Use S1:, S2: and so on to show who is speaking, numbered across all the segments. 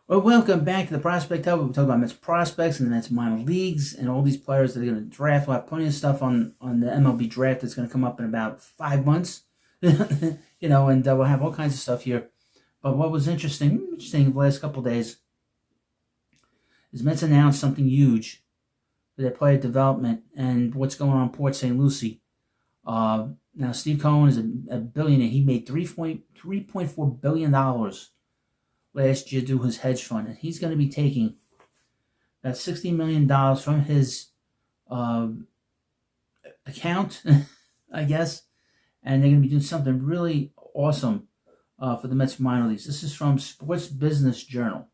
S1: Well, welcome back to the Prospect Hub. We talk about Mets prospects and the Mets minor leagues and all these players that are going to draft. We'll have plenty of stuff on the MLB draft that's going to come up in about 5 months. And we'll have all kinds of stuff here. But what was interesting the last couple of days is Mets announced something huge for their player development and what's going on in Port St. Lucie. Now, Steve Cohen is a billionaire. He made $3.4 billion last year through his hedge fund, and he's going to be taking about $60 million from his account, I guess, and they're going to be doing something really awesome for the Mets minor leagues. This is from Sports Business Journal.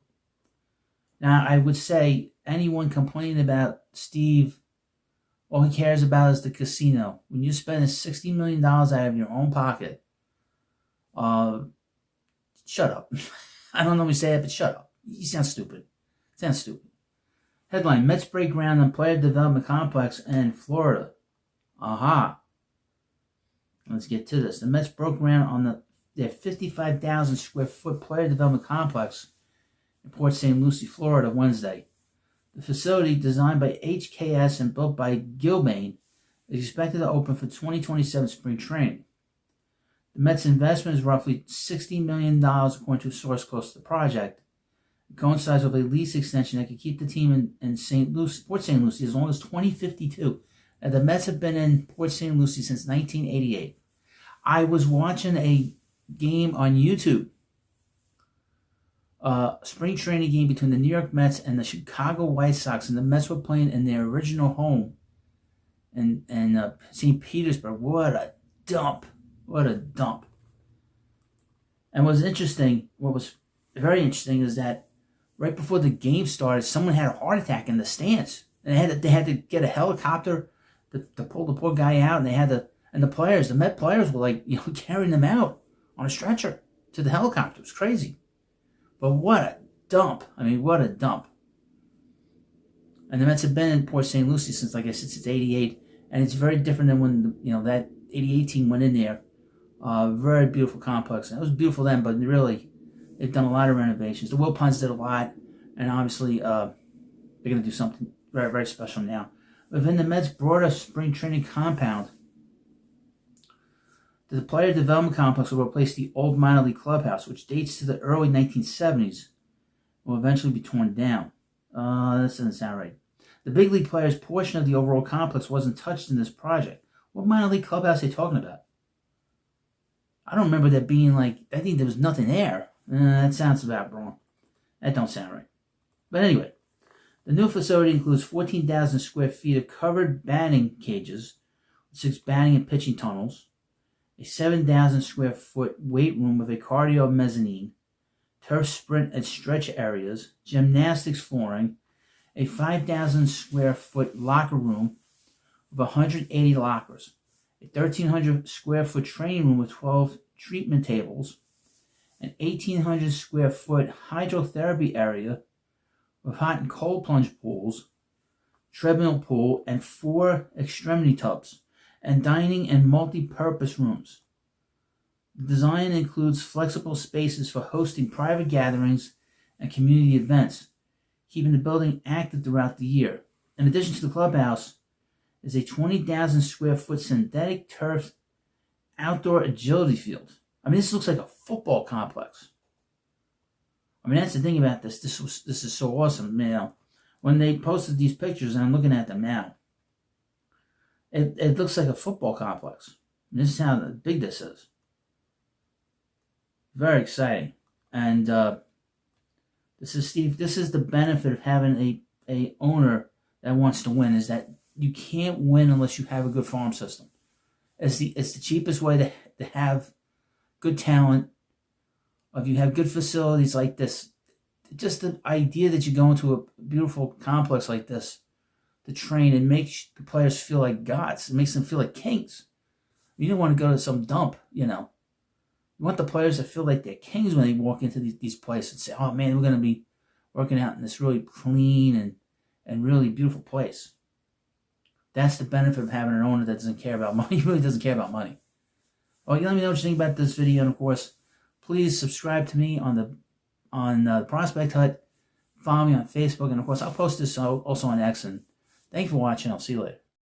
S1: Now, I would say anyone complaining about Steve, all he cares about is the casino. When you're spending $60 million out of your own pocket, shut up. I don't normally say that, but shut up. You sound stupid. Headline, Mets break ground on player development complex in Florida. Aha. Let's get to this. The Mets broke ground on their 55,000 square foot player development complex in Port St. Lucie, Florida, Wednesday. The facility, designed by HKS and built by Gilbane, is expected to open for 2027 spring training. The Mets' investment is roughly $60 million, according to a source close to the project. It coincides with a lease extension that could keep the team in Port St. Lucie as long as 2052. Now, the Mets have been in Port St. Lucie since 1988. I was watching a game on YouTube, a spring training game between the New York Mets and the Chicago White Sox, and the Mets were playing in their original home in St. Petersburg. What a dump. And what was very interesting is that right before the game started, someone had a heart attack in the stands. And they had to get a helicopter to pull the poor guy out, and the Met players were carrying them out on a stretcher to the helicopter. It was crazy. But what a dump. What a dump. And the Mets have been in Port St. Lucie since 88, and it's very different than when that 88 team went in there. Very beautiful complex. And it was beautiful then, but really, they've done a lot of renovations. The Wilpons did a lot, and obviously, they're going to do something very, very special now. Within the Mets' broader spring training compound, the player development complex will replace the old minor league clubhouse, which dates to the early 1970s, will eventually be torn down. This doesn't sound right. The big league players' portion of the overall complex wasn't touched in this project. What minor league clubhouse are they talking about? I don't remember that being I think there was nothing there. That sounds about wrong. That don't sound right. But anyway, the new facility includes 14,000 square feet of covered batting cages, 6 batting and pitching tunnels, a 7,000 square foot weight room with a cardio mezzanine, turf sprint and stretch areas, gymnastics flooring, a 5,000 square foot locker room with 180 lockers, a 1,300 square foot training room with 12 treatment tables, an 1,800 square foot hydrotherapy area with hot and cold plunge pools, treadmill pool, and 4 extremity tubs, and dining and multi-purpose rooms. The design includes flexible spaces for hosting private gatherings and community events, keeping the building active throughout the year. In addition to the clubhouse, is a 20,000 square foot synthetic turf outdoor agility field. This looks like a football complex. That's the thing about this. This is so awesome. When they posted these pictures, and I'm looking at them now, it looks like a football complex. This is how big this is. Very exciting. And this is Steve. This is the benefit of having a owner that wants to win, is that you can't win unless you have a good farm system. It's the cheapest way to have good talent. If you have good facilities like this, just the idea that you go into a beautiful complex like this to train and make the players feel like gods. It makes them feel like kings. You don't want to go to some dump, You want the players to feel like they're kings when they walk into these places and say, oh man, we're going to be working out in this really clean and really beautiful place. That's the benefit of having an owner that doesn't care about money. He really doesn't care about money. Well, you let me know what you think about this video, and of course, please subscribe to me on the Prospect Hut. Follow me on Facebook, and of course, I'll post this also on X. And thank you for watching. I'll see you later.